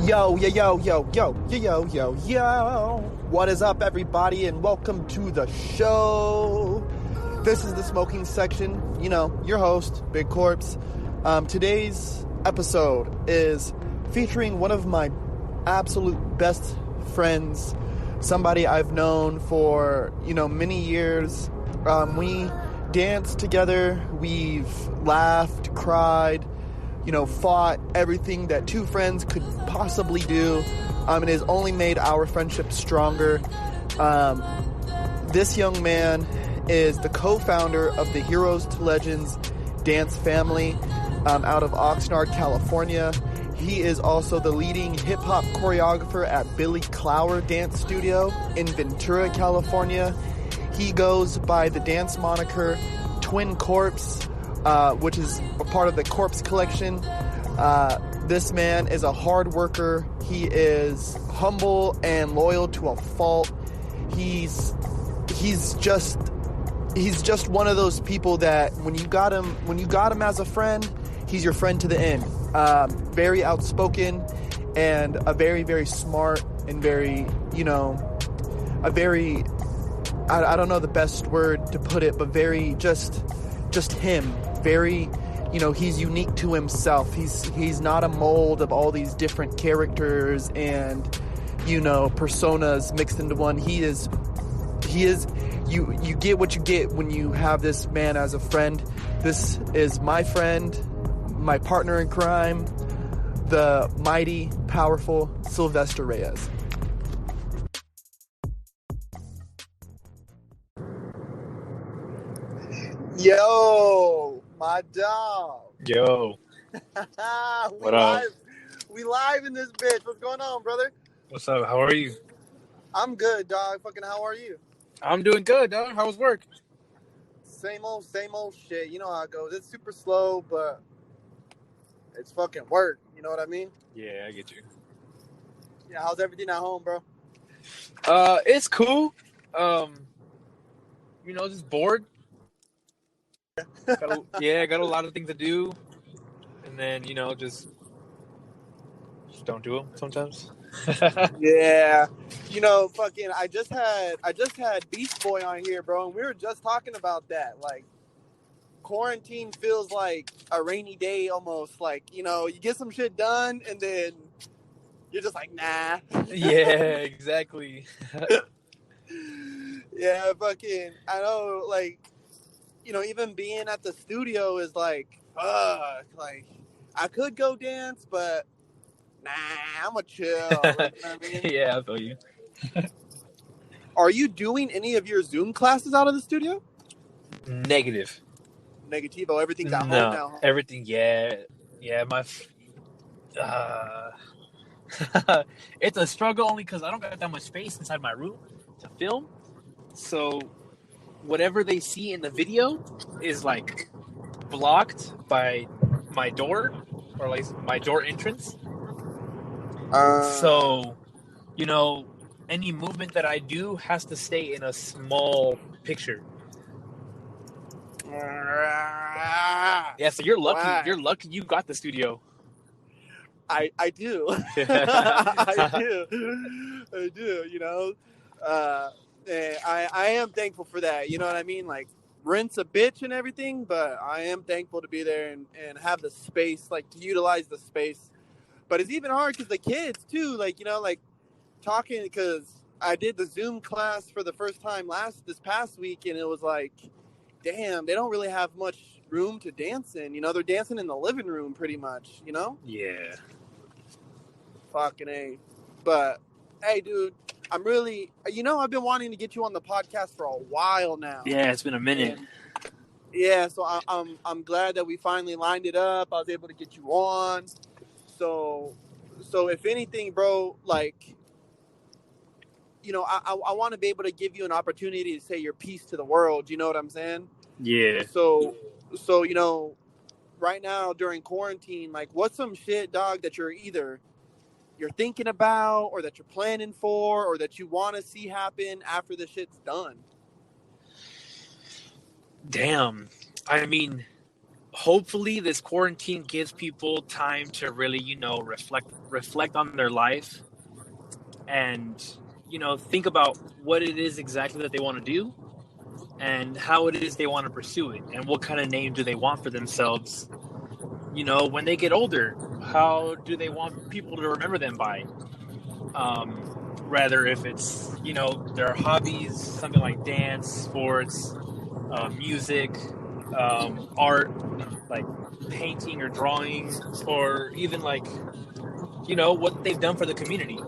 Yo, yo, yo, yo, yo, yo, yo, yo, yo. What is up, everybody, and welcome to the show. This is the smoking section. You know, your host, Billy Clower. Today's episode is featuring one of my absolute best friends, somebody I've known for, many years. We danced together, we've laughed, cried, fought, everything that two friends could possibly do. It has only made our friendship stronger. This young man is the co-founder of the Heroes to Legends dance family out of Oxnard, California. He is also the leading hip-hop choreographer at Billy Clower Dance Studio in Ventura, California. He goes by the dance moniker Twinn Korpsx, which is a part of the Korpsx collection. This man is a hard worker. He is humble and loyal to a fault. He's just one of those people that when you got him as a friend, he's your friend to the end. Very outspoken and a very, very smart and very, a very, I don't know the best word to put it, but very just him. Very, he's unique to himself. He's not a mold of all these different characters and, personas mixed into one. He is, you get what you get when you have this man as a friend. This is my friend, my partner in crime, the mighty, powerful Sylvester Reyes. Yo, my dog. Yo. What up? We live in this bitch. What's going on, brother? What's up? How are you? I'm good, dog. Fucking how are you? I'm doing good, dog. How was work? Same old shit. You know how it goes. It's super slow, but it's fucking work. You know what I mean? Yeah, I get you. Yeah, how's everything at home, bro? It's cool. Just bored. Got a lot of things to do, and then just don't do them sometimes. Yeah, fucking. I just had Beast Boy on here, bro, and we were just talking about that. Like, quarantine feels like a rainy day almost. Like, you get some shit done, and then you're just like, nah. Yeah, exactly. Yeah, fucking. I know, like. Even being at the studio is like, fuck. Like, I could go dance, but nah, I'm a chill. Like, you know what I mean? Yeah, I feel you. Are you doing any of your Zoom classes out of the studio? Negative. Negativo. Everything's at home now. Everything. Yeah. It's a struggle only because I don't got that much space inside my room to film. So whatever they see in the video is like blocked by my door or like my door entrance. So, any movement that I do has to stay in a small picture. Yeah, so you're lucky. Wow. You're lucky you got the studio. I do. I do. I am thankful for that. You know what I mean? Like, rent's a bitch and everything, but I am thankful to be there and have the space, like, to utilize the space. But it's even hard because the kids, too, like, talking, because I did the Zoom class for the first time this past week, and it was like, damn, they don't really have much room to dance in. They're dancing in the living room pretty much, Yeah. Fucking A. But, hey, dude, I'm really, I've been wanting to get you on the podcast for a while now. Yeah, it's been a minute. Yeah, so I'm glad that we finally lined it up. I was able to get you on. So if anything, bro, like, I want to be able to give you an opportunity to say your piece to the world. You know what I'm saying? Yeah. So right now during quarantine, like, what's some shit, dog, that you're thinking about or that you're planning for or that you want to see happen after the shit's done? Damn. I mean, hopefully this quarantine gives people time to really, reflect on their life and, think about what it is exactly that they want to do and how it is they want to pursue it and what kind of name do they want for themselves, when they get older. How do they want people to remember them by? Rather if it's, their hobbies, something like dance, sports, music, art, like painting or drawing, or even like, what they've done for the community.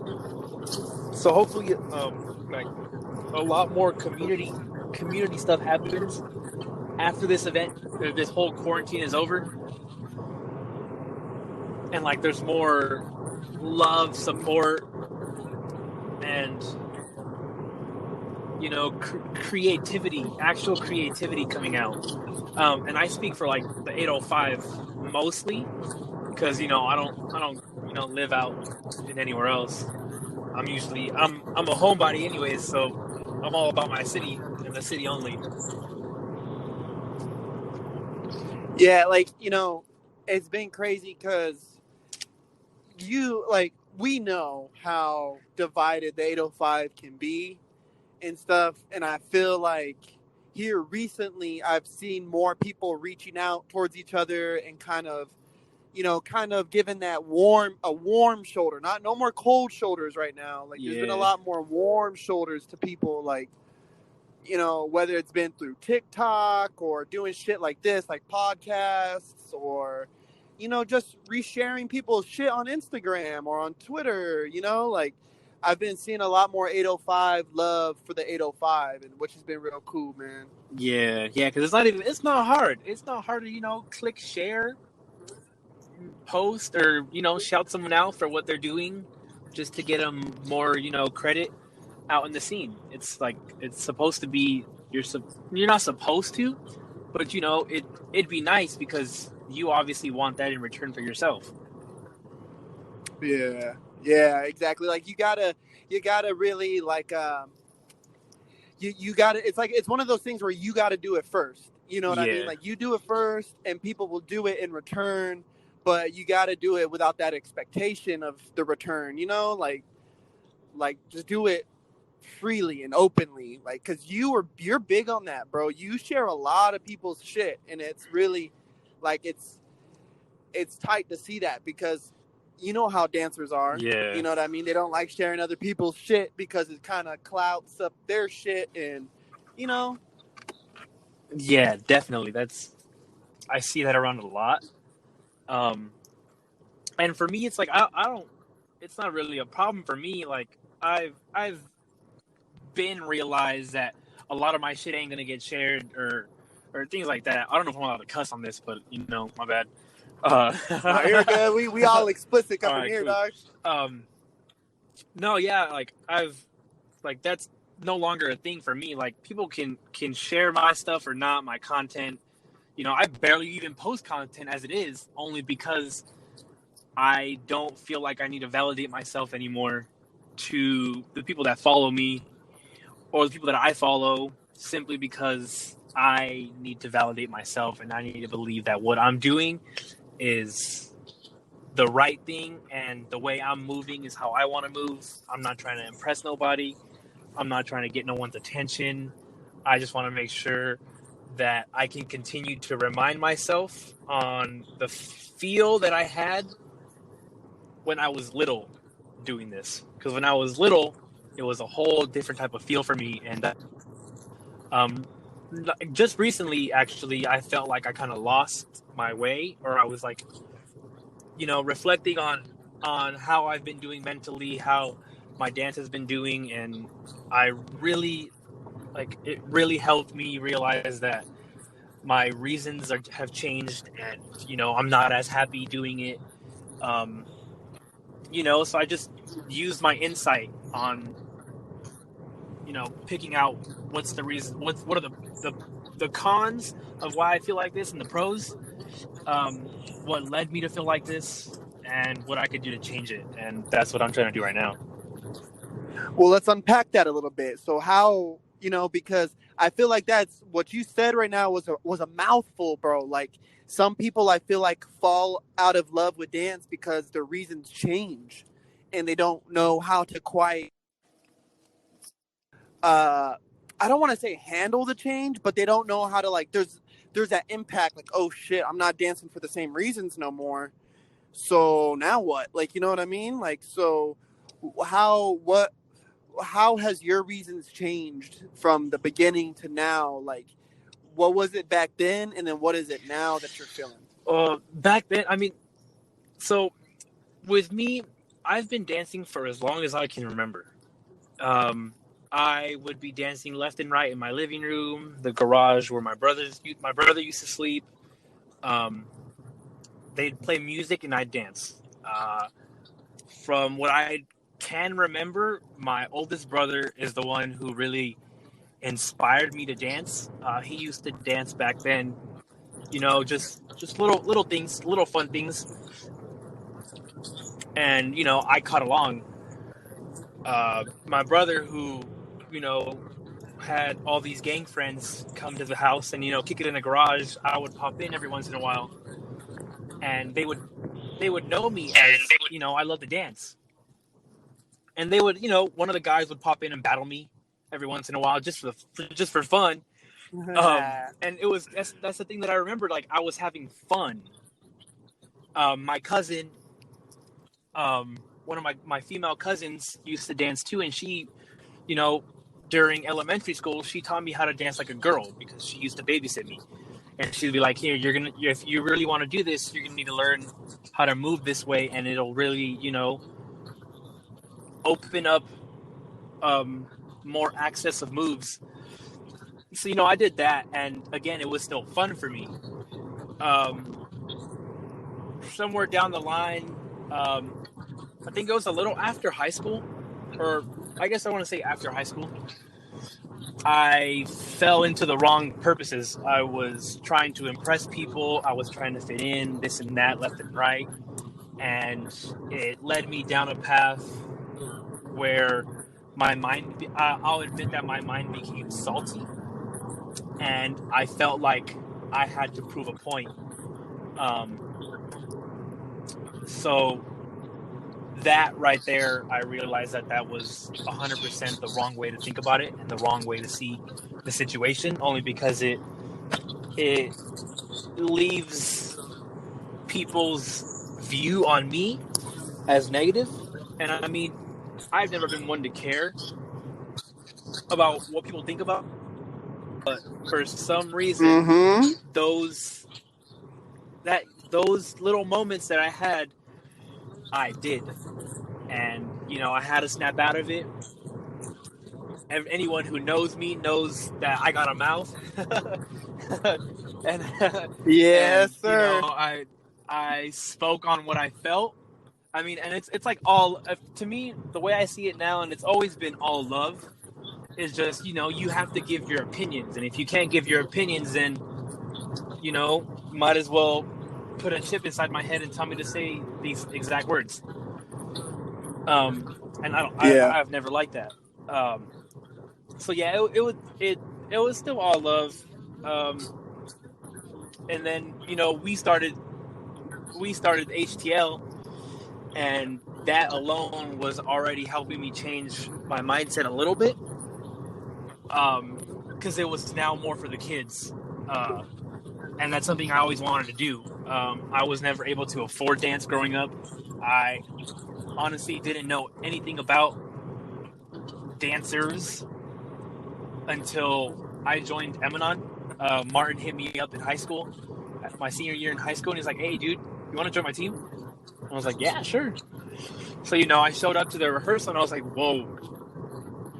So hopefully, like a lot more community stuff happens after this event, or this whole quarantine is over, and like there's more love, support, and creativity, actual creativity coming out. And I speak for like the 805 mostly, because I don't live out in anywhere else. I'm a homebody anyways, so I'm all about my city and the city only. Yeah, like, it's been crazy because we know how divided the 805 can be and stuff, and I feel like here recently I've seen more people reaching out towards each other and kind of giving that warm shoulder. No more cold shoulders right now. Like, there's been a lot more warm shoulders to people, like, whether it's been through TikTok or doing shit like this, like podcasts, or, just resharing people's shit on Instagram or on Twitter, like, I've been seeing a lot more 805 love for the 805, and which has been real cool, man. Yeah, because it's not hard. It's not hard to, click share, post, or, shout someone out for what they're doing just to get them more, credit out in the scene. It's like, it's supposed to be, you're not supposed to, but, it'd be nice because you obviously want that in return for yourself. Yeah, exactly. Like, you gotta really, like, you gotta, it's one of those things where you gotta do it first. You know what I mean? Like, you do it first and people will do it in return, but you gotta do it without that expectation of the return, like just do it freely and openly, like, because you're big on that, bro. You share a lot of people's shit, and it's really, like, it's tight to see that, because you know how dancers are. Yeah. You know what I mean? They don't like sharing other people's shit because it kind of clouds up their shit, and, Yeah, definitely. I see that around a lot. And for me, it's like, I don't, it's not really a problem for me. Like, I've been realized that a lot of my shit ain't going to get shared or things like that. I don't know if I'm allowed to cuss on this, but, my bad. No, you're good. We all explicit coming here, cool. dog. No, yeah, like, that's no longer a thing for me. Like, people can share my stuff or not, my content. I barely even post content as it is, only because I don't feel like I need to validate myself anymore to the people that follow me or the people that I follow, simply because I need to validate myself and I need to believe that what I'm doing is the right thing, and the way I'm moving is how I want to move. I'm not trying to impress nobody. I'm not trying to get no one's attention. I just want to make sure that I can continue to remind myself on the feel that I had when I was little doing this. Because when I was little, it was a whole different type of feel for me. And just recently, actually, I felt like I kind of lost my way, or I was like, reflecting on how I've been doing mentally, how my dance has been doing, and I really, it really helped me realize that my reasons have changed, and I'm not as happy doing it. So I just used my insight on picking out what's the reason, what are the cons of why I feel like this, and the pros, what led me to feel like this, and what I could do to change it. And that's what I'm trying to do right now. Well, let's unpack that a little bit. So how, because I feel like that's what you said right now was a mouthful, bro. Like some people I feel like fall out of love with dance because their reasons change and they don't know how to quite I don't want to say handle the change, but they don't know how to like there's that impact like, oh shit, I'm not dancing for the same reasons no more. So now what? Like, you know what I mean? Like, so how has your reasons changed from the beginning to now? Like, what was it back then, and then what is it now that you're feeling? Back then, I mean, so with me, I've been dancing for as long as I can remember. I would be dancing left and right in my living room, the garage where my brother used to sleep. They'd play music and I'd dance. From what I can remember, my oldest brother is the one who really inspired me to dance. He used to dance back then, just little things, little fun things, and I caught along. My brother, who had all these gang friends come to the house and kick it in the garage, I would pop in every once in a while, and they would know me as I love to dance, and they would one of the guys would pop in and battle me every once in a while just for fun. And that's the thing that I remember, like I was having fun. My cousin, one of my female cousins used to dance too, and she, during elementary school, she taught me how to dance like a girl because she used to babysit me. And she'd be like, here, if you really want to do this, you're going to need to learn how to move this way, and it'll really, open up more access of moves. So, I did that, and again, it was still fun for me. Somewhere down the line, I think it was a little after high school, or I guess I want to say after high school, I fell into the wrong purposes. I was trying to impress people. I was trying to fit in, this and that, left and right. And it led me down a path where my mind, I'll admit that my mind became salty. And I felt like I had to prove a point. So that right there, I realized that was 100% the wrong way to think about it and the wrong way to see the situation, only because it leaves people's view on me as negative. And I mean, I've never been one to care about what people think about, but for some reason, those little moments that I had, I did. And, I had to snap out of it. And anyone who knows me knows that I got a mouth. and Yes, sir. I spoke on what I felt. I mean, and it's like all, to me, the way I see it now, and it's always been all love, is just, you have to give your opinions. And if you can't give your opinions, then, might as well put a chip inside my head and tell me to say these exact words. And I've never liked that. So yeah, it was still all love. And then, we started HTL, and that alone was already helping me change my mindset a little bit. Because it was now more for the kids. And that's something I always wanted to do. I was never able to afford dance growing up. I honestly didn't know anything about dancers until I joined Emanon. Martin hit me up in high school, my senior year in high school, and he's like, hey, dude, you want to join my team? And I was like, yeah, sure. So, I showed up to the rehearsal, and I was like, whoa,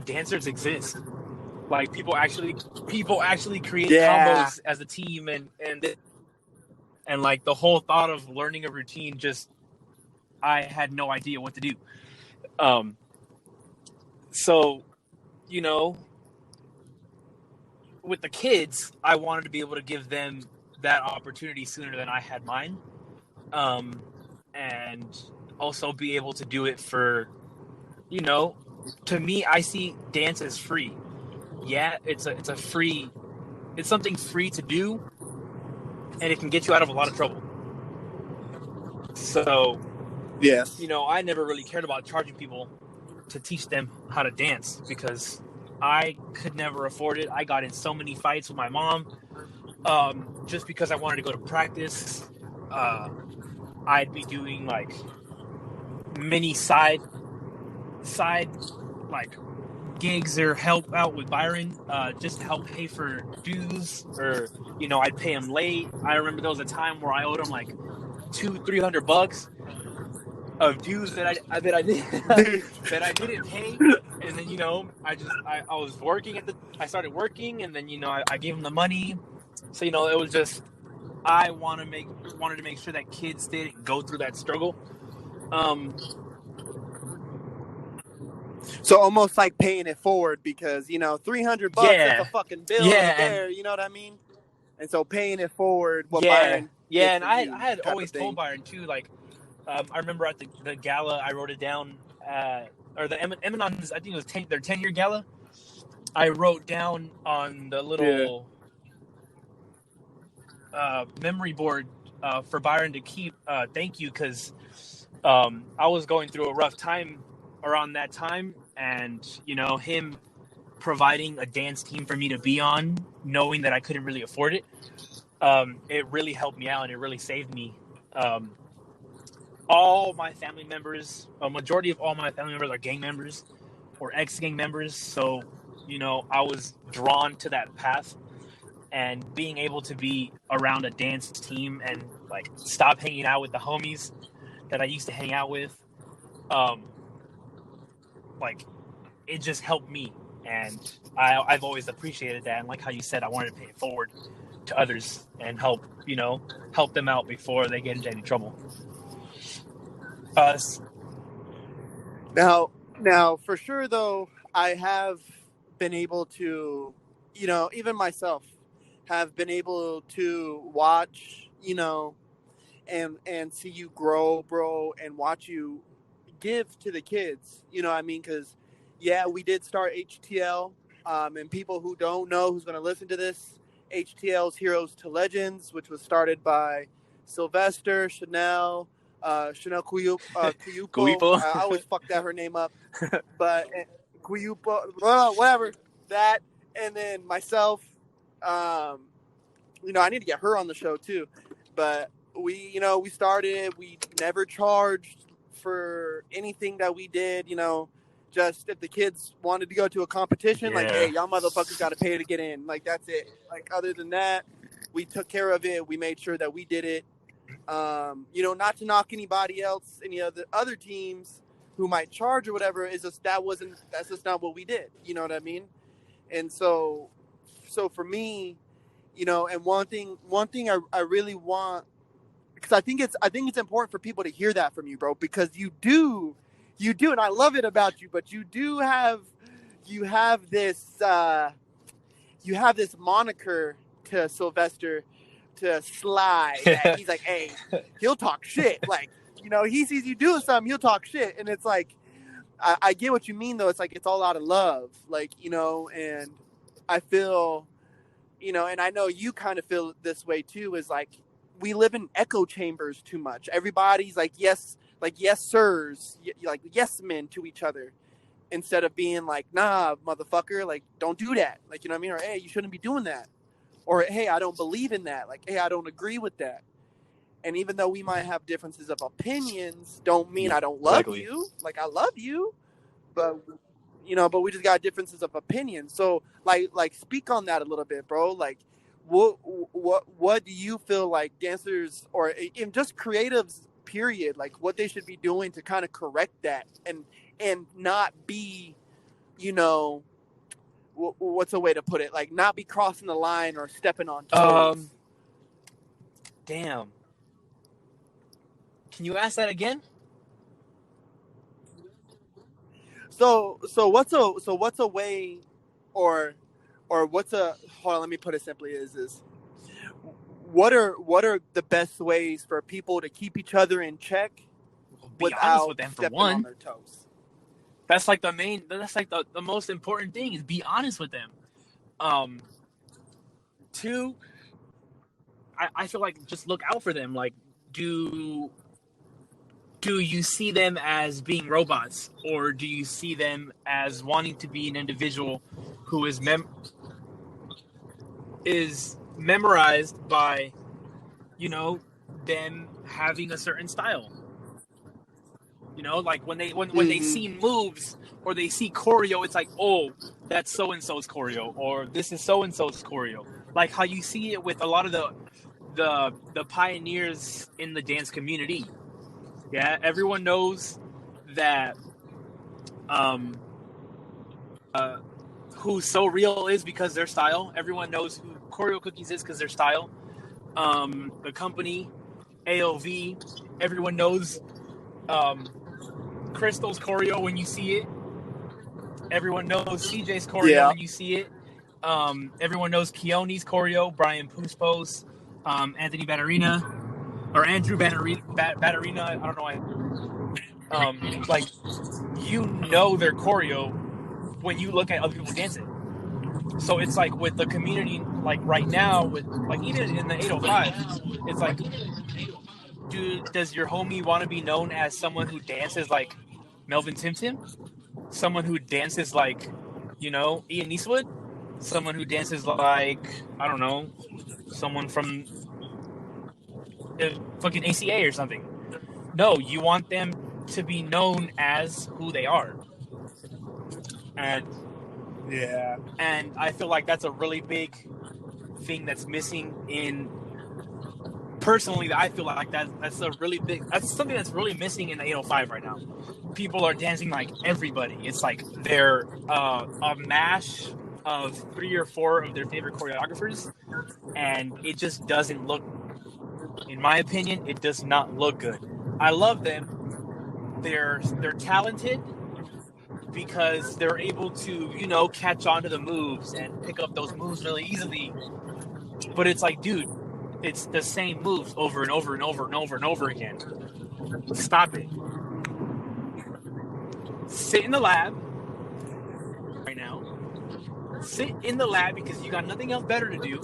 dancers exist. Like, people actually create combos as a team, and like the whole thought of learning a routine, just I had no idea what to do. So, with the kids, I wanted to be able to give them that opportunity sooner than I had mine, and also be able to do it for, to me, I see dance as free. yeah, it's something free to do, and it can get you out of a lot of trouble. So, Yes. you know, I never really cared about charging people to teach them how to dance because I could never afford it. I got in so many fights with my mom just because I wanted to go to practice. I'd be doing like many side like gigs or help out with Byron, just to help pay for dues, or you know, I'd pay him late. I remember there was a time where I owed him like $200-300 of dues that I did that I didn't pay, and then you know I was working I started working, and then you know I gave him the money, so you know it was just I wanted to make sure that kids didn't go through that struggle. So almost like paying it forward because, you know, $300, Yeah. that's a fucking bill Yeah, right there, you know what I mean? And so paying it forward, what yeah, Byron yeah, did and for I you had type always of thing. told Byron too, like I remember at the gala I wrote it down, or the Eminon's, I think it was their 10-year gala. I wrote down on the little memory board for Byron to keep, thank you, because I was going through a rough time around that time, and you know, him providing a dance team for me to be on, knowing that I couldn't really afford it, it really helped me out and it really saved me. All my family members, a majority of all my family members are gang members or ex-gang members, so you know, I was drawn to that path, and being able to be around a dance team and like stop hanging out with the homies that I used to hang out with, like it just helped me, and I've always appreciated that. And like how you said, I wanted to pay it forward to others and help them out before they get into any trouble. Now, for sure though, I have been able to, you know, even myself have been able to watch, you know, and see you grow, bro, and watch you give to the kids, you know what I mean? Because, yeah, we did start HTL, and people who don't know, who's going to listen to this, HTL's Heroes to Legends, which was started by Sylvester, Chanel Kuyupo. I always fuck her name up, but Kuyupo, whatever, that, and then myself, you know, I need to get her on the show too, but we started, we never charged for anything that we did, you know, just if the kids wanted to go to a competition, like, hey, y'all motherfuckers got to pay to get in. Like, that's it. Like, other than that, we took care of it. We made sure that we did it. You know, not to knock anybody else, any other teams who might charge or whatever, is just that's just not what we did. You know what I mean? And so for me, you know, and one thing I really want, because I think it's important for people to hear that from you, bro, because you do, and I love it about you, but you have this moniker to Sylvester, to Sly, that he's like, hey, he'll talk shit. Like, you know, he sees you doing something, he'll talk shit. And it's like, I get what you mean, though. It's like, it's all out of love. Like, you know, and I feel, you know, and I know you kind of feel this way too, is like, we live in echo chambers too much. Everybody's like, yes sirs, like yes men to each other, instead of being like, nah, motherfucker, like, don't do that. Like, you know what I mean? Or, hey, you shouldn't be doing that. Or, hey, I don't believe in that. Like, hey, I don't agree with that. And even though we might have differences of opinions, don't mean I don't love you. Like, I love you, but, you know, but we just got differences of opinion. So, like, speak on that a little bit, bro. Like, what do you feel like dancers, or even just creatives, period, like, what they should be doing to kind of correct that and not be, you know, what's a way to put it? Like, not be crossing the line or stepping on toes. Damn. Can you ask that again? So what's a way, or what's a, hold on, let me put it simply, is what are the best ways for people to keep each other in check without with them, stepping for one. on their toes? That's like the most important thing, is be honest with them. Two, I feel like just look out for them. Like, do you see them as being robots, or do you see them as wanting to be an individual who is memorized by, them having a certain style? Like when they see moves or they see choreo, it's like, oh, that's so and so's choreo, or this is so and so's choreo. Like how you see it with a lot of the pioneers in the dance community. Yeah, everyone knows that who So Real is because their style. Everyone knows who Choreo Cookies is because their style. The company, AOV, everyone knows Crystal's choreo when you see it. Everyone knows CJ's choreo when you see it. Everyone knows Keone's choreo, Brian Puspos, Anthony Batterina, or Andrew Batterina, I don't know. Like, their choreo when you look at other people dancing. So it's like with the community, like right now, with like even in the 805, it's like, does your homie want to be known as someone who dances like Melvin Tim? Someone who dances like, Ian Eastwood? Someone who dances like, I don't know, someone from fucking ACA or something. No, you want them to be known as who they are. And I feel like that's a really big thing that's missing in, personally, I feel like that's something that's really missing in the 805 right now. People are dancing like everybody. It's like they're a mash of 3 or 4 of their favorite choreographers, and it just doesn't look, in my opinion, it does not look good. I love them. They're talented because they're able to, catch on to the moves and pick up those moves really easily. But it's like, dude, it's the same moves over and over and over and over and over again. Stop it. Sit in the lab right now. Sit in the lab because you got nothing else better to do,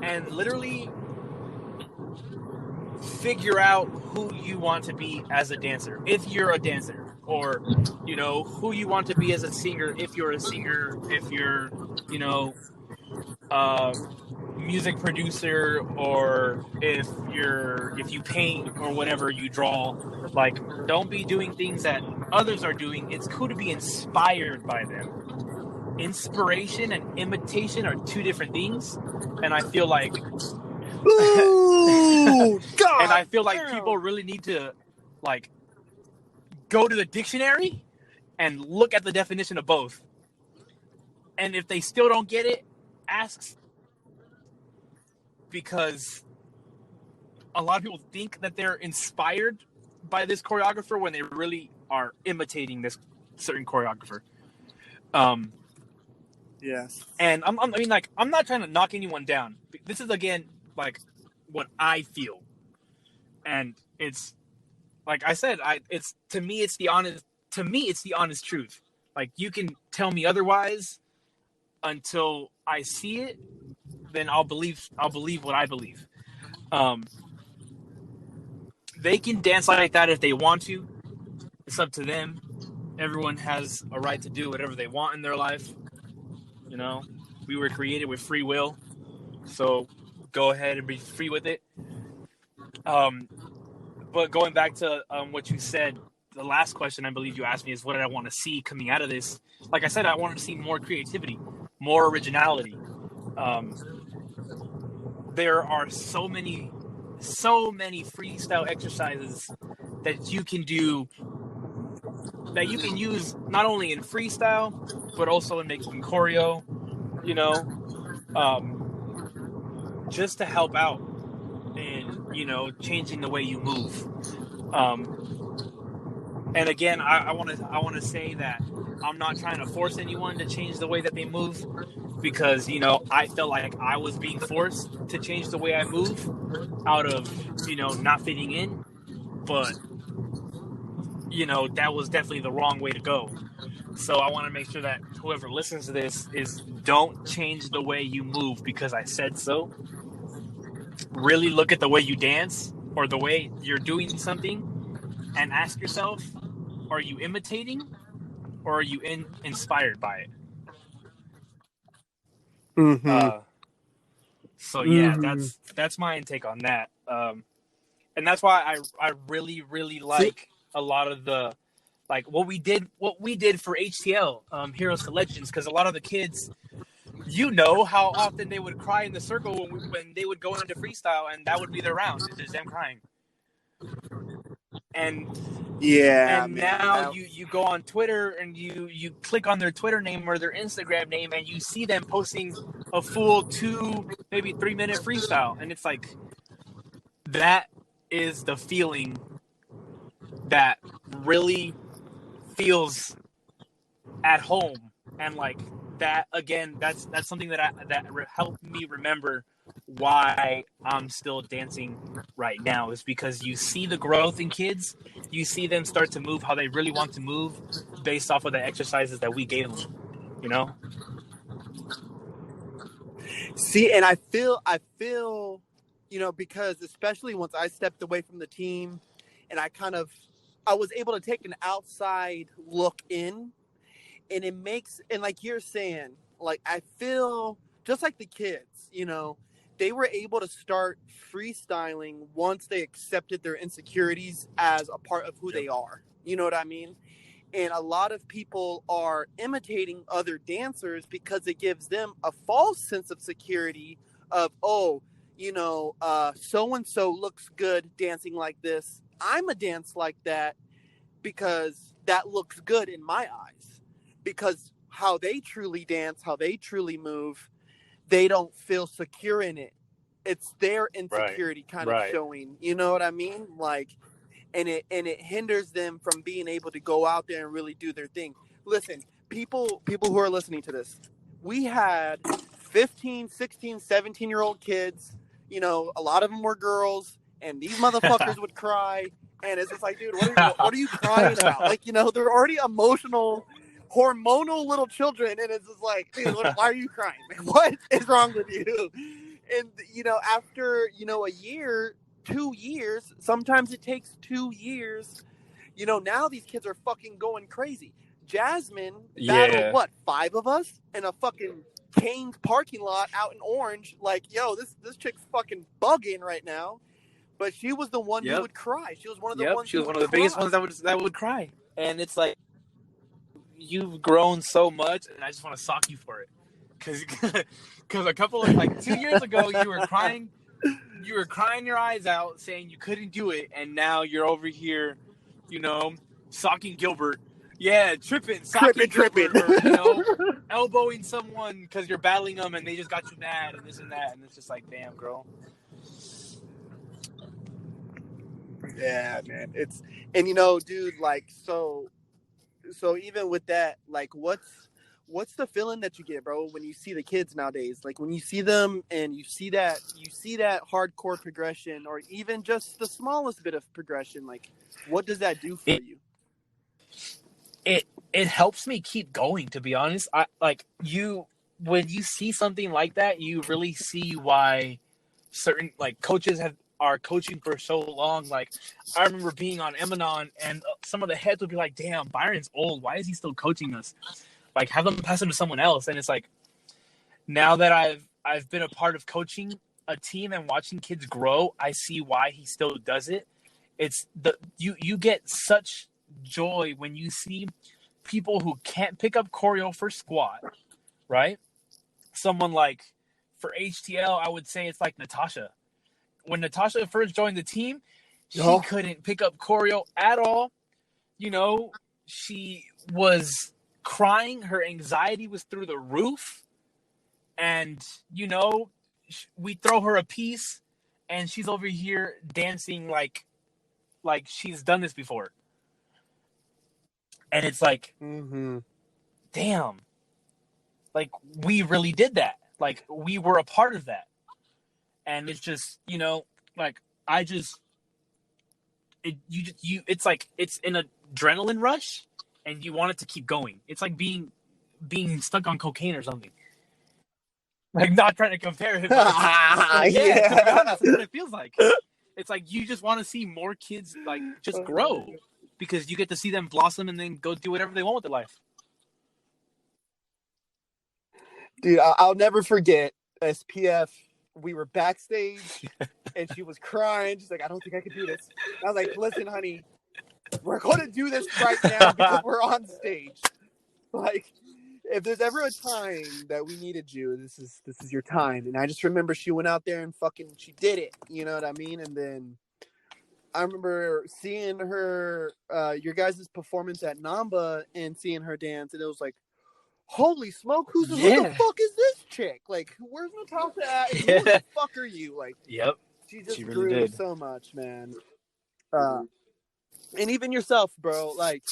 and literally figure out who you want to be as a dancer, if you're a dancer, or who you want to be as a singer, if you're a singer, if you're music producer, or if you paint or whatever you draw. Like, don't be doing things that others are doing. It's cool to be inspired by them. Inspiration and imitation are 2 different things, and I feel like Ooh, God, and I feel like damn. people really need to like go to the dictionary and look at the definition of both. And if they still don't get it, ask, because a lot of people think that they're inspired by this choreographer when they really are imitating this certain choreographer. Yes. And I'm not trying to knock anyone down. This is, again, like what I feel, and it's like I said, to me it's the honest truth. Like, you can tell me otherwise until I see it, then I'll believe what I believe. They can dance like that if they want to. It's up to them. Everyone has a right to do whatever they want in their life. We were created with free will, so go ahead and be free with it. But going back to what you said, the last question I believe you asked me is, what did I want to see coming out of this? Like I said, I wanted to see more creativity, more originality. There are so many freestyle exercises that you can do, that you can use not only in freestyle, but also in making choreo, just to help out in, changing the way you move. And again, I want to say that I'm not trying to force anyone to change the way that they move, because, I felt like I was being forced to change the way I move out of, not fitting in. But, that was definitely the wrong way to go. So I want to make sure that whoever listens to this is don't change the way you move because I said so. Really look at the way you dance or the way you're doing something and ask yourself, are you imitating or are you inspired by it? Mm-hmm. So yeah, that's my intake on that. And that's why I really, really like a lot of the, like what we did for HTL, Heroes to Legends, because a lot of the kids, how often they would cry in the circle when they would go into freestyle, and that would be their round. It's just them crying. And now you go on Twitter and you click on their Twitter name or their Instagram name, and you see them posting a full 2, maybe 3 minute freestyle, and it's like that is the feeling that really feels at home. And like that again, that's something that helped me remember why I'm still dancing right now, is because you see the growth in kids, you see them start to move how they really want to move based off of the exercises that we gave them. See, and I feel, because especially once I stepped away from the team and I was able to take an outside look in, and it makes, and like you're saying, like I feel just like the kids, they were able to start freestyling once they accepted their insecurities as a part of who they are. You know what I mean? And a lot of people are imitating other dancers because it gives them a false sense of security of, so-and-so looks good dancing like this. I'm a dance like that because that looks good in my eyes. Because how they truly dance, how they truly move, they don't feel secure in it. It's their insecurity kind of showing. You know what I mean? Like, and it hinders them from being able to go out there and really do their thing. Listen, people who are listening to this, we had 15, 16, 17-year-old kids. A lot of them were girls, and these motherfuckers would cry. And it's just like, dude, what are you crying about? Like, they're already emotional, hormonal little children, and it's just like, dude, why are you crying? What is wrong with you? And after a year, 2 years, sometimes it takes 2 years. Now these kids are fucking going crazy. Jasmine battled 5 of us in a fucking Cane's parking lot out in Orange. Like, yo, this chick's fucking bugging right now. But she was the one who would cry. She was one of the ones. She was one of the biggest ones that would cry. And it's like, you've grown so much, and I just want to sock you for it. Because a couple of 2 years ago, you were crying your eyes out, saying you couldn't do it, and now you're over here, socking Gilbert. Yeah, tripping. Gilbert, or, elbowing someone because you're battling them, and they just got you mad, and this and that, and it's just like, damn, girl. Yeah, man. Dude, like, so even with that, like, what's the feeling that you get, bro, when you see the kids nowadays? Like, when you see them and you see that hardcore progression, or even just the smallest bit of progression, like, what does that do for you? It helps me keep going, to be honest. When you see something like that, you really see why certain coaches are coaching for so long. Like, I remember being on Emanon, and some of the heads would be like, damn, Byron's old. Why is he still coaching us? Like, have them pass him to someone else. And it's like, now that I've been a part of coaching a team and watching kids grow, I see why he still does it. It's you get such joy when you see people who can't pick up choreo for squat, right? Someone like, for HTL, I would say it's like Natasha. When Natasha first joined the team, she couldn't pick up choreo at all. She was crying. Her anxiety was through the roof. And, we throw her a piece, and she's over here dancing like she's done this before. And it's like, damn. Like, we really did that. Like, we were a part of that. And it's just, it's like, it's an adrenaline rush. and you want it to keep going. It's like being stuck on cocaine or something. Like, not trying to compare it, but to be honest, that's what it feels like. It's like you just want to see more kids like just grow, because you get to see them blossom and then go do whatever they want with their life. Dude, I'll never forget SPF. We were backstage and she was crying. She's like, I don't think I can do this. And I was like, listen, honey, we're going to do this right now because we're on stage. Like, if there's ever a time that we needed you, this is your time. And I just remember she went out there and fucking, she did it. You know what I mean? And then I remember seeing her, your guys' performance at Namba and seeing her dance. And it was like, holy smoke, who the fuck is this chick? Like, where's Natasha at? And who the fuck are you? Like, yep. She just really grew did. so much, man. And even yourself, bro. Like,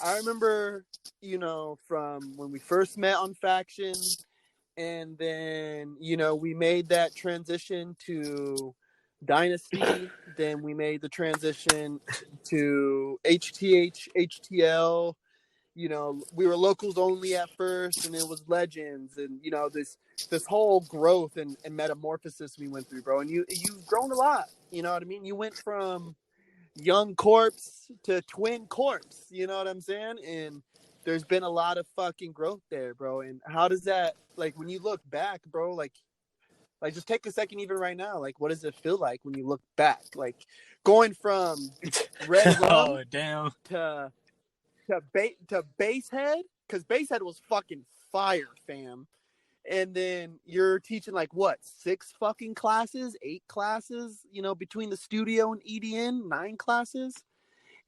I remember, you know, from when we first met on Faction, and then, you know, we made that transition to Dynasty. Then we made the transition to HTL. You know, we were locals only at first, and it was Legends, and you know, this whole growth and metamorphosis we went through, bro. And you've grown a lot. You know what I mean? You went from young Korpsx to Twinn Korpsx. You know what I'm saying? And there's been a lot of fucking growth there, bro. And how does that, like, when you look back, bro? Like just take a second, even right now. Like, what does it feel like when you look back? Like, going from Red Rum to Basehead, because Basehead was fucking fire, fam. And then you're teaching like what, 6 fucking classes, 8 classes, you know, between the studio and EDN, 9 classes.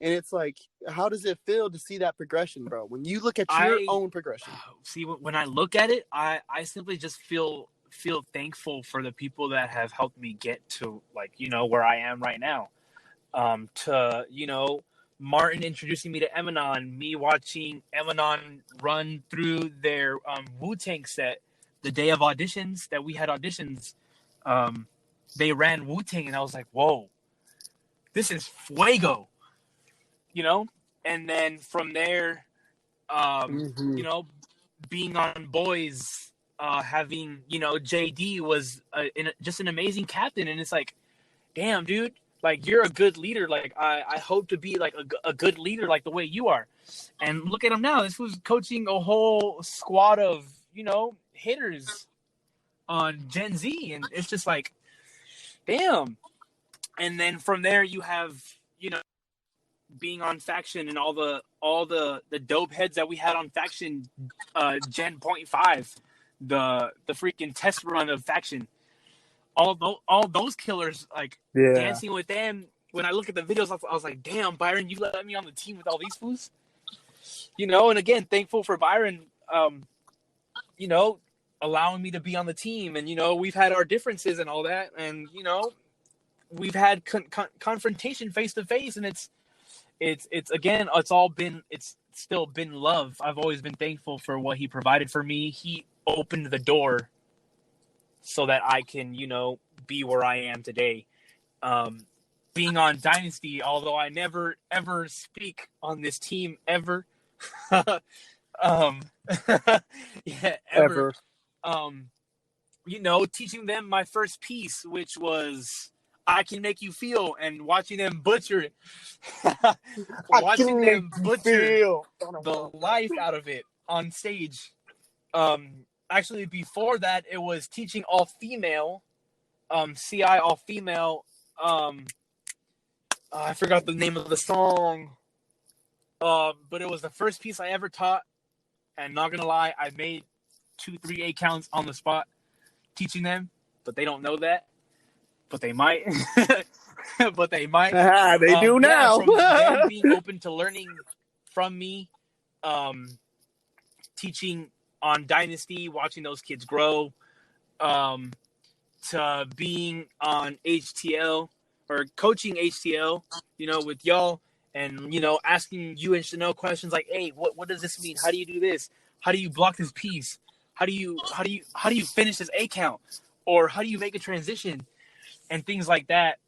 And it's like, how does it feel to see that progression, bro? When you look at your own progression. See, when I look at it, I simply just feel thankful for the people that have helped me get to, like, you know, where I am right now. To, you know, Martin introducing me to Emanon, me watching Emanon run through their Wu-Tang set the day of auditions, that we had auditions. They ran Wu-Tang, and I was like, whoa, this is fuego, you know? And then from there, you know, being on Boys, having, you know, JD was just an amazing captain, and it's like, damn, dude. Like, you're a good leader. Like, I hope to be, like, a good leader like the way you are. And look at him now. This was coaching a whole squad of, you know, hitters on Gen Z. And it's just like, damn. And then from there, you have, you know, being on Faction and all the dope heads that we had on Faction, Gen 0.5, the freaking test run of Faction. All those killers, like, dancing with them. When I look at the videos, I was like, damn, Byron, you let me on the team with all these fools? You know, and again, thankful for Byron, you know, allowing me to be on the team. And, you know, we've had our differences and all that. And, you know, we've had confrontation face to face. And it's again, it's still been love. I've always been thankful for what he provided for me. He opened the door so that I can, you know, be where I am today. Being on Dynasty, although I never, ever speak on this team, ever. Ever. You know, teaching them my first piece, which was I Can Make You Feel, and watching them butcher it. Watching them butcher the life out of it on stage. Actually, before that, it was teaching all female, CI all female. I forgot the name of the song, but it was the first piece I ever taught. And not gonna lie, I made 2-3 8 counts on the spot teaching them, but they don't know that. But they might. But they might. They do now. From them being open to learning from me, teaching on Dynasty, watching those kids grow, to being on HTL or coaching HTL, you know, with y'all, and, you know, asking you and Chanel questions like, hey, what does this mean? How do you do this? How do you block this piece? How do you finish this A count? Or how do you make a transition? And things like that.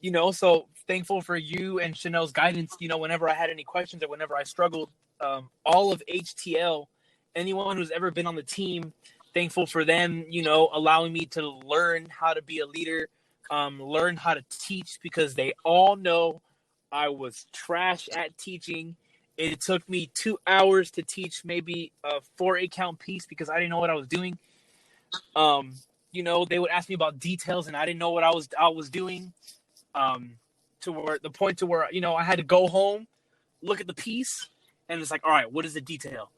You know, so thankful for you and Chanel's guidance. Whenever I had any questions or whenever I struggled, all of HTL, anyone who's ever been on the team, thankful for them, allowing me to learn how to be a leader, learn how to teach, because they all know I was trash at teaching. It took me 2 hours to teach maybe a 4 8-count piece because I didn't know what I was doing. They would ask me about details and I didn't know what I was doing. To where the point to where, I had to go home, look at the piece, and it's like, all right, what is the detail?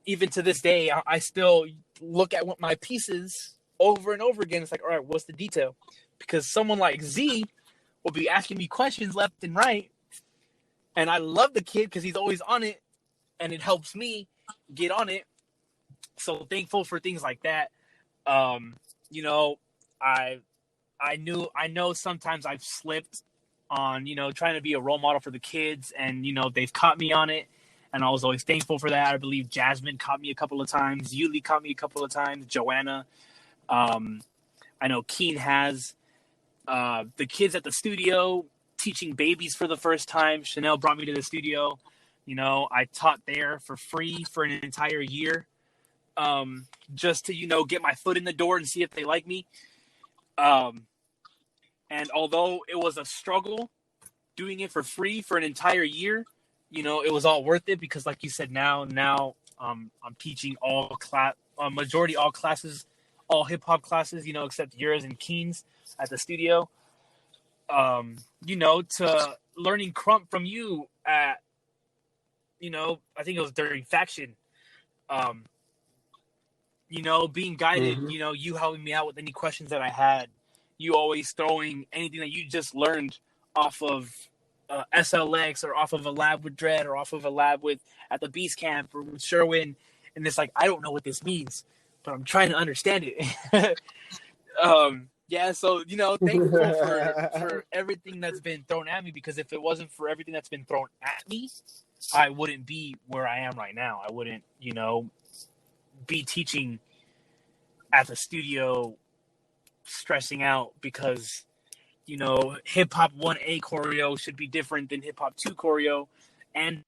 Even to this day, I still look at what my pieces over and over again. It's like, all right, what's the detail? Because someone like Z will be asking me questions left and right. And I love the kid because he's always on it and it helps me get on it. So thankful for things like that. I know sometimes I've slipped on, trying to be a role model for the kids, and, they've caught me on it. And I was always thankful for that. I believe Jasmine caught me a couple of times. Yuli caught me a couple of times. Joanna. I know Keen has. The kids at the studio teaching babies for the first time. Chanel brought me to the studio. I taught there for free for an entire year. Just to, get my foot in the door and see if they like me. And although it was a struggle doing it for free for an entire year, it was all worth it because, like you said, now I'm teaching majority all classes, all hip hop classes, except yours and Keen's at the studio. To learning Crump from you at, I think it was during Faction. Being guided, Mm-hmm. you helping me out with any questions that I had, you always throwing anything that you just learned off of SLX or off of a lab with Dread or off of a lab at the Beast Camp or with Sherwin. And it's like, I don't know what this means, but I'm trying to understand it. So, thankful for everything that's been thrown at me, because if it wasn't for everything that's been thrown at me, I wouldn't be where I am right now. I wouldn't, be teaching at the studio stressing out because, hip hop 1A choreo should be different than hip hop 2 choreo and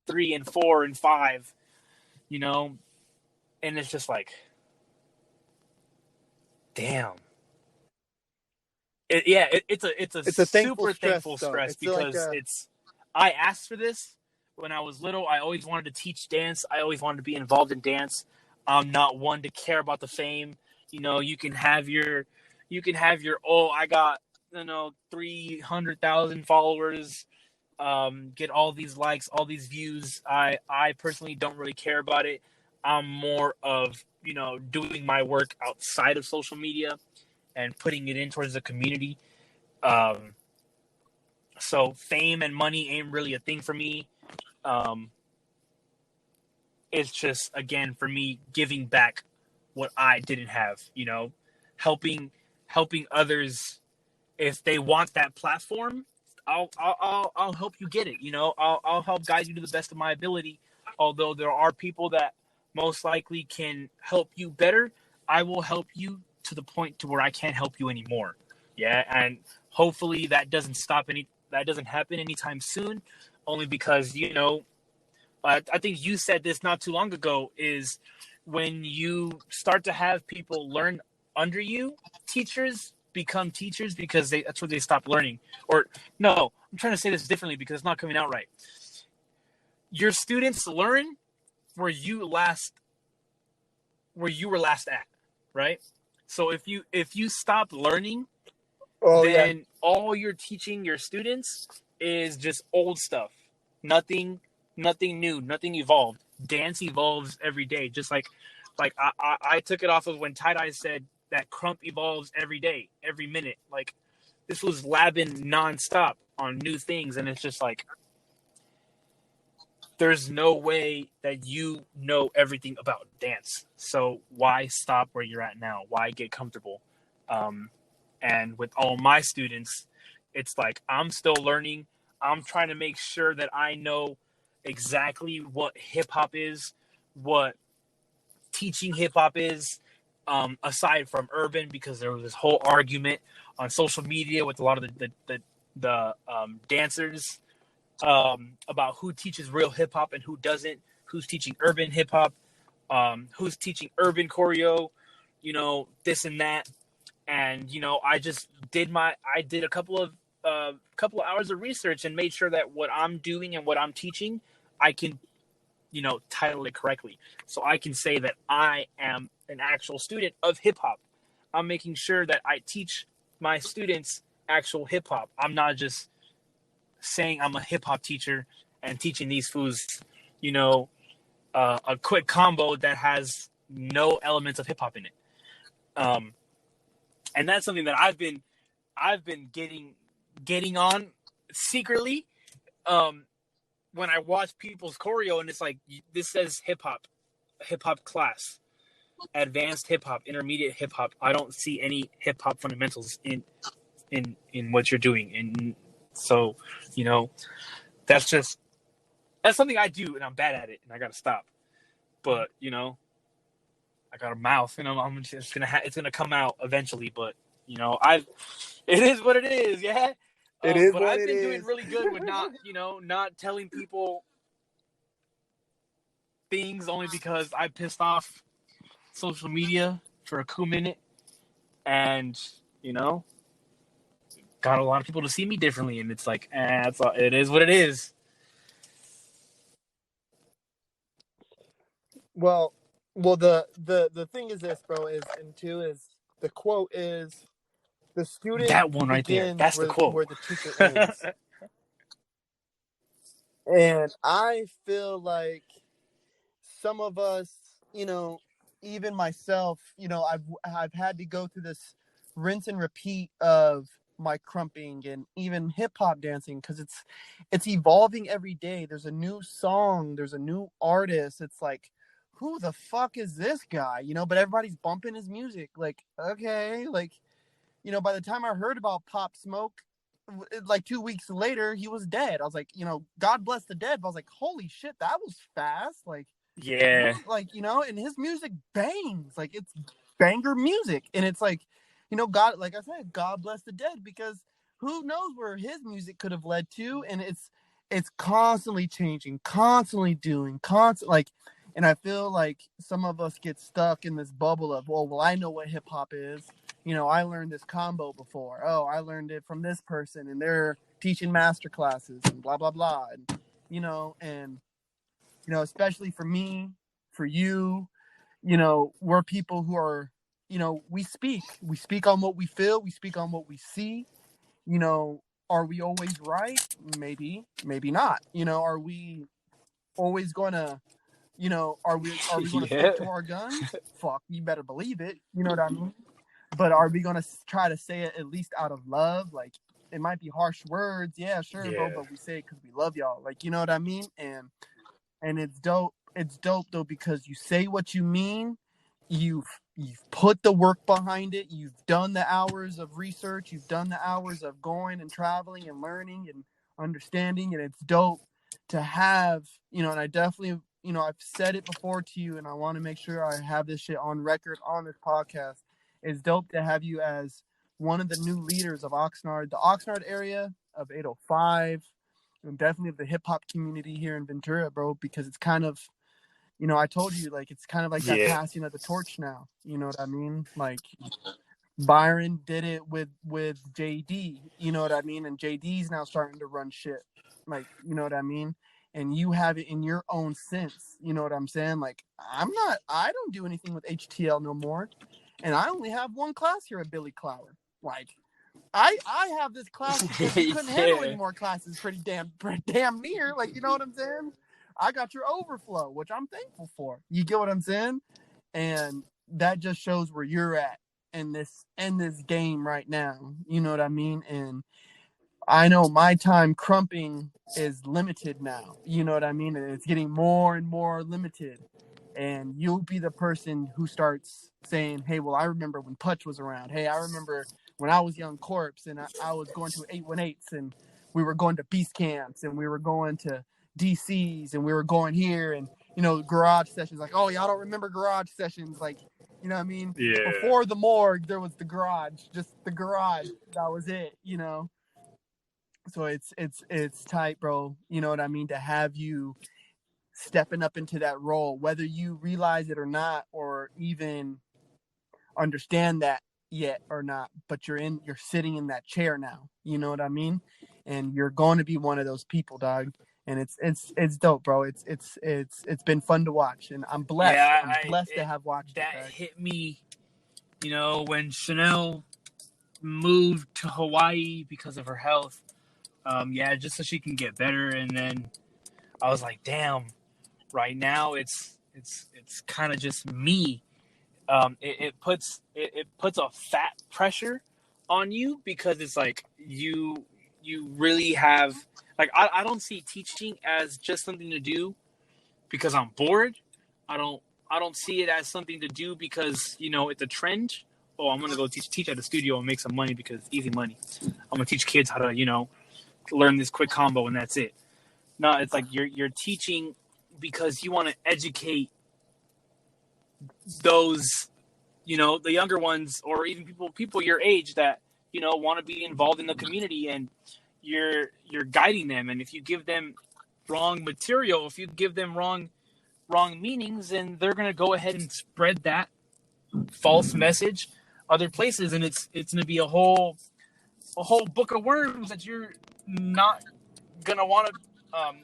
3 and 4 and 5, and it's just like, damn. It's a super thankful stress because I asked for this when I was little. I always wanted to teach dance. I always wanted to be involved in dance. I'm not one to care about the fame. You can have your I got 300,000 followers, get all these likes, all these views. I personally don't really care about it. I'm more of doing my work outside of social media and putting it in towards the community. So fame and money ain't really a thing for me. It's just, again, for me, giving back what I didn't have, helping others. If they want that platform, I'll help you get it. I'll help guide you to the best of my ability. Although there are people that most likely can help you better, I will help you to the point to where I can't help you anymore. Yeah. And hopefully that doesn't happen anytime soon, only because, I think you said this not too long ago, is when you start to have people learn under you, teachers become teachers because that's where they stop learning. Or no, I'm trying to say this differently because it's not coming out right. Your students learn where you were last at, right? So if you stop learning, then all you're teaching your students is just old stuff. Nothing new, nothing evolved. Dance evolves every day. Just like I took it off of when Tie-Dye said that Crump evolves every day, every minute. Like, this was labbing nonstop on new things, and it's just like, there's no way that you know everything about dance. So why stop where you're at now? Why get comfortable? And with all my students, it's like, I'm still learning. I'm trying to make sure that I know exactly what hip hop is, what teaching hip hop is, aside from urban, because there was this whole argument on social media with a lot of the dancers, about who teaches real hip hop and who doesn't, who's teaching urban hip hop, who's teaching urban choreo, this and that. And I just did a couple of hours of research and made sure that what I'm doing and what I'm teaching, I can title it correctly, so I can say that I am an actual student of hip hop. I'm making sure that I teach my students actual hip hop. I'm not just saying I'm a hip hop teacher and teaching these fools, a quick combo that has no elements of hip hop in it. And that's something that I've been getting on secretly. When I watch people's choreo and it's like, this says hip hop class, advanced hip hop, intermediate hip hop. I don't see any hip hop fundamentals in what you're doing. And so, that's something I do and I'm bad at it and I got to stop. But, I got a mouth and I'm just it's going to come out eventually. But, it is what it is. Yeah. It is but what I've it been is. doing really good with not telling people things only because I pissed off social media for a cool minute and, got a lot of people to see me differently. And it's like, it is what it is. Well, the thing is this, bro, is the quote is, the student That one right there. begins That's the quote. where the teacher ends. And I feel like some of us, even myself, I've had to go through this rinse and repeat of my crumping and even hip hop dancing, because it's evolving every day. There's a new song, there's a new artist. It's like, who the fuck is this guy? But everybody's bumping his music. Like, okay, like, by the time I heard about Pop Smoke, like 2 weeks later, he was dead. I was like, God bless the dead. But I was like, holy shit, that was fast. Like, yeah, like, and his music bangs. Like, it's banger music. And it's like, God, like I said, God bless the dead, because who knows where his music could have led to. And it's constantly changing, constantly doing, like, and I feel like some of us get stuck in this bubble of, well, I know what hip hop is. I learned this combo before. Oh, I learned it from this person, and they're teaching master classes and blah, blah, blah. And, especially for me, for you, we're people who are, we speak on what we feel. We speak on what we see. Are we always right? Maybe not. Are we always going to, are we going to stick to our guns? Fuck, you better believe it. You know what I mean? But are we going to try to say it at least out of love? Like, it might be harsh words. Yeah, sure, bro. But we say it because we love y'all. Like, you know what I mean? And it's dope. It's dope, though, because you say what you mean. You've put the work behind it. You've done the hours of research. You've done the hours of going and traveling and learning and understanding. And it's dope to have, and I definitely, I've said it before to you, and I want to make sure I have this shit on record on this podcast. It's dope to have you as one of the new leaders of Oxnard, the Oxnard area of 805, and definitely of the hip hop community here in Ventura, bro, because it's kind of, I told you, like, it's kind of like that passing of the torch now. You know what I mean? Like, Byron did it with JD, you know what I mean? And JD's now starting to run shit. Like, you know what I mean? And you have it in your own sense. You know what I'm saying? Like, I don't do anything with HTL no more. And I only have one class here at Billy Clower. Like, I have this class because you couldn't handle any more classes pretty damn near. Like, you know what I'm saying? I got your overflow, which I'm thankful for. You get what I'm saying? And that just shows where you're at in this game right now. You know what I mean? And I know my time crumping is limited now. You know what I mean? And it's getting more and more limited. And you'll be the person who starts saying, hey, well, I remember when Putch was around. Hey, I remember when I was young Korpsx and I was going to 818s and we were going to beast camps and we were going to DCs and we were going here and, garage sessions. Like, oh, y'all don't remember garage sessions. Like, you know what I mean? Yeah. Before the morgue, there was the garage, just the garage. That was it, So it's tight, bro. You know what I mean? To have you stepping up into that role, whether you realize it or not, or even understand that yet or not, but you're sitting in that chair now. You know what I mean? And you're going to be one of those people, dog. And it's dope, bro. It's been fun to watch, and I'm blessed. Yeah, I'm blessed to have watched that. That hit me, when Chanel moved to Hawaii because of her health. Just so she can get better. And then I was like, damn, right now it's kind of just me. It puts a fat pressure on you, because it's like you really have, like, I don't see teaching as just something to do because I'm bored. I don't see it as something to do because it's a trend. Oh, I'm gonna go teach at the studio and make some money because easy money. I'm gonna teach kids how to learn this quick combo and that's it. No, it's like you're teaching because you want to educate those, the younger ones, or even people your age that want to be involved in the community, and you're guiding them. And if you give them wrong material, if you give them wrong meanings, then they're gonna go ahead and spread that false message other places, and it's gonna be a whole book of worms that you're not gonna want to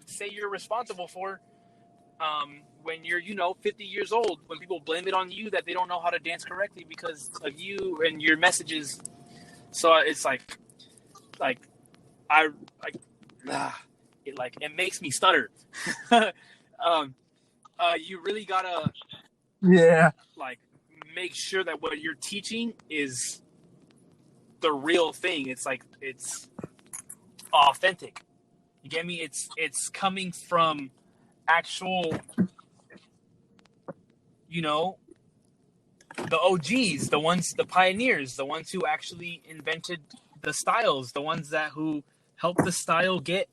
say you're responsible for when you're 50 years old, when people blame it on you that they don't know how to dance correctly because of you and your messages. So it's it makes me stutter. You really gotta make sure that what you're teaching is the real thing. It's authentic. You get me? It's coming from actual, the OGs, the pioneers, the ones who actually invented the styles, the ones who helped the style get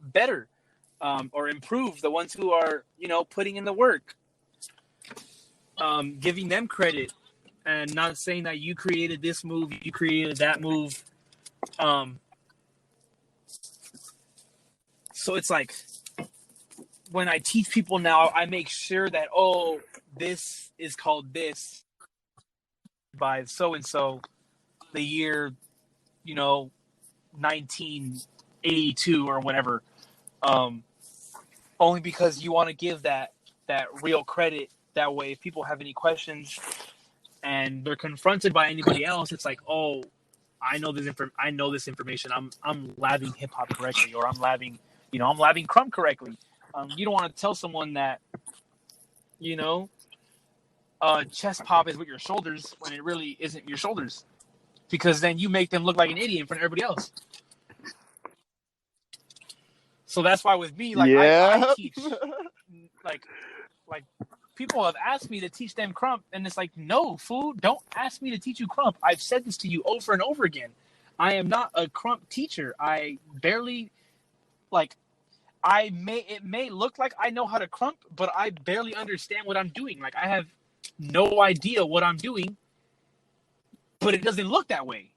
better or improve, the ones who are, putting in the work, giving them credit and not saying that you created this move, you created that move. So it's like, when I teach people now, I make sure that, this is called this by so-and-so, the year, 1982 or whatever. Only because you want to give that real credit. That way, if people have any questions and they're confronted by anybody else, it's like, oh, I know this information. I'm labbing hip hop correctly, or I'm labbing crump correctly. You don't want to tell someone that, chest pop is with your shoulders when it really isn't your shoulders, because then you make them look like an idiot in front of everybody else. So that's why with me, I teach, like people have asked me to teach them crump, and it's like, no, fool, don't ask me to teach you crump. I've said this to you over and over again. I am not a crump teacher. I barely, it may look like I know how to crump, but I barely understand what I'm doing. Like, I have no idea what I'm doing, but it doesn't look that way.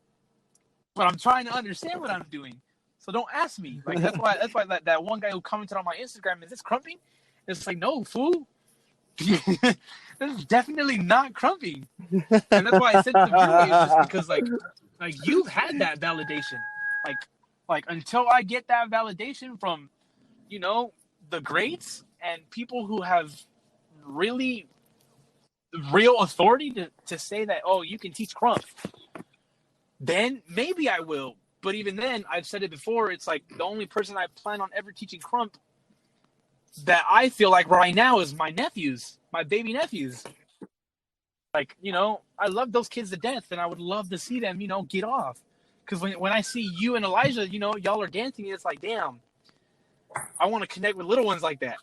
But I'm trying to understand what I'm doing. So don't ask me. Like, that's why that one guy who commented on my Instagram, is this crumping? It's like, no, fool. This is definitely not crumping. And that's why I said to you, it's just because like you've had that validation. Like until I get that validation from, the greats and people who have really real authority to say that, oh, you can teach crump, then maybe I will. But even then, I've said it before, it's like the only person I plan on ever teaching crump that I feel like right now is my nephews, my baby nephews. Like, I love those kids to death, and I would love to see them, get off. Because when I see you and Elijah, y'all are dancing, it's like, damn, I want to connect with little ones like that.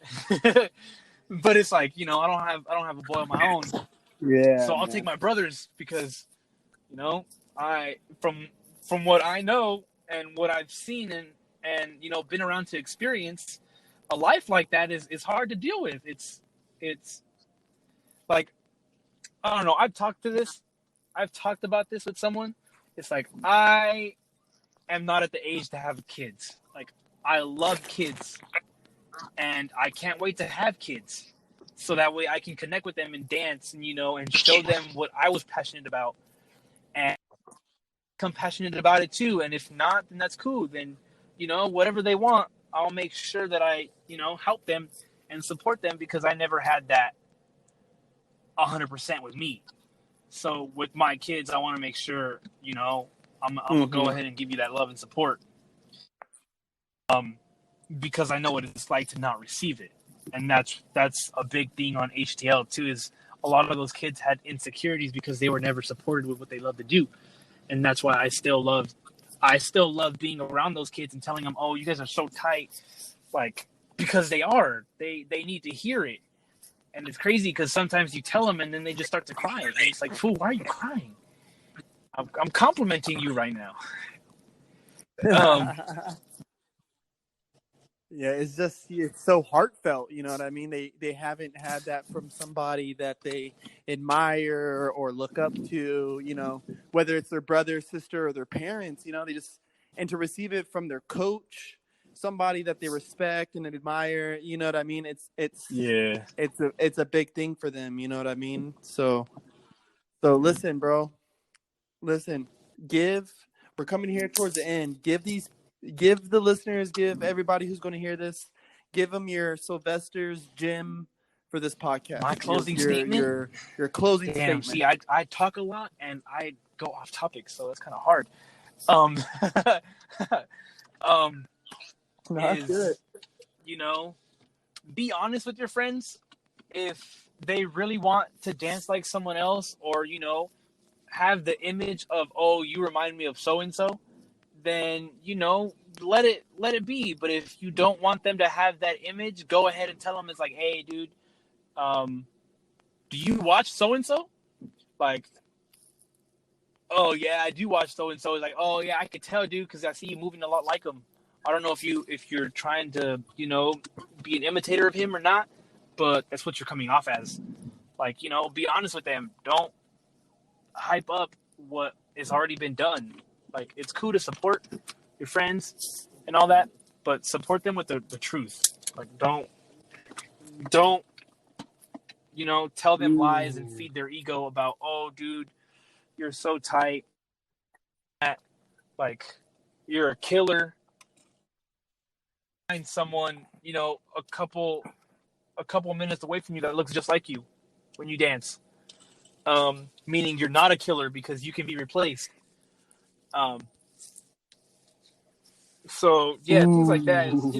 But it's like, I don't have a boy of my own. Yeah. So I'll take my brothers because, I from what I know and what I've seen and been around to experience, a life like that is hard to deal with. It's like, I don't know. I've talked about this with someone. It's like, I am not at the age to have kids. Like, I love kids, and I can't wait to have kids, so that way I can connect with them and dance, and and show them what I was passionate about, and become passionate about it too. And if not, then that's cool. Then whatever they want, I'll make sure that I help them and support them, because I never had that 100% with me. So with my kids, I want to make sure I'm gonna go ahead and give you that love and support, because I know what it's like to not receive it. And that's a big thing on HTL too, is a lot of those kids had insecurities because they were never supported with what they love to do. And that's why I still love being around those kids and telling them, oh, you guys are so tight, like, because they need to hear it. And it's crazy because sometimes you tell them and then they just start to cry. And it's like, fool, why are you crying? I'm complimenting you right now. Yeah, it's so heartfelt, you know what I mean? They haven't had that from somebody that they admire or look up to, whether it's their brother, sister, or their parents, and to receive it from their coach, somebody that they respect and admire, you know what I mean? It's a big thing for them, you know what I mean? So listen, bro. Listen, we're coming here towards the end. Give the listeners, give everybody who's going to hear this, give them your Sylvester's gym for this podcast. My closing statement? Your closing statement. See, I talk a lot and I go off topic, so that's kind of hard. Good. Be honest with your friends. If they really want to dance like someone else, or, have the image of, oh, you remind me of so-and-so, then, let it be. But if you don't want them to have that image, go ahead and tell them, it's like, hey, dude, do you watch so-and-so? Like, oh, yeah, I do watch so-and-so. It's like, oh, yeah, I could tell, dude, because I see you moving a lot like him. I don't know if you're trying to, be an imitator of him or not, but that's what you're coming off as. Like, be honest with them. Don't hype up what has already been done. Like, it's cool to support your friends and all that, but support them with the truth. Like, don't tell them lies and feed their ego about, oh, dude, you're so tight. Like, you're a killer. Find someone, a couple minutes away from you that looks just like you when you dance. Meaning you're not a killer because you can be replaced. So yeah, things like that is,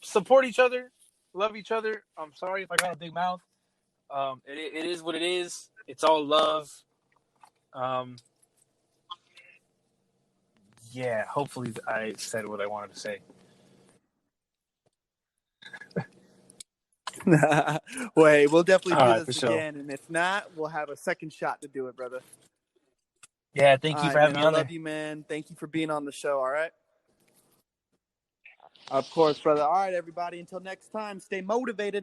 support each other, love each other. I'm sorry if I got a big mouth. It is what it is. It's all love. Yeah, hopefully I said what I wanted to say. Wait, we'll definitely do this again, sure. And if not, we'll have a second shot to do it, brother. Yeah, thank you for having me on there. I love you, man. Thank you for being on the show, all right? Of course, brother. All right, everybody, until next time, stay motivated.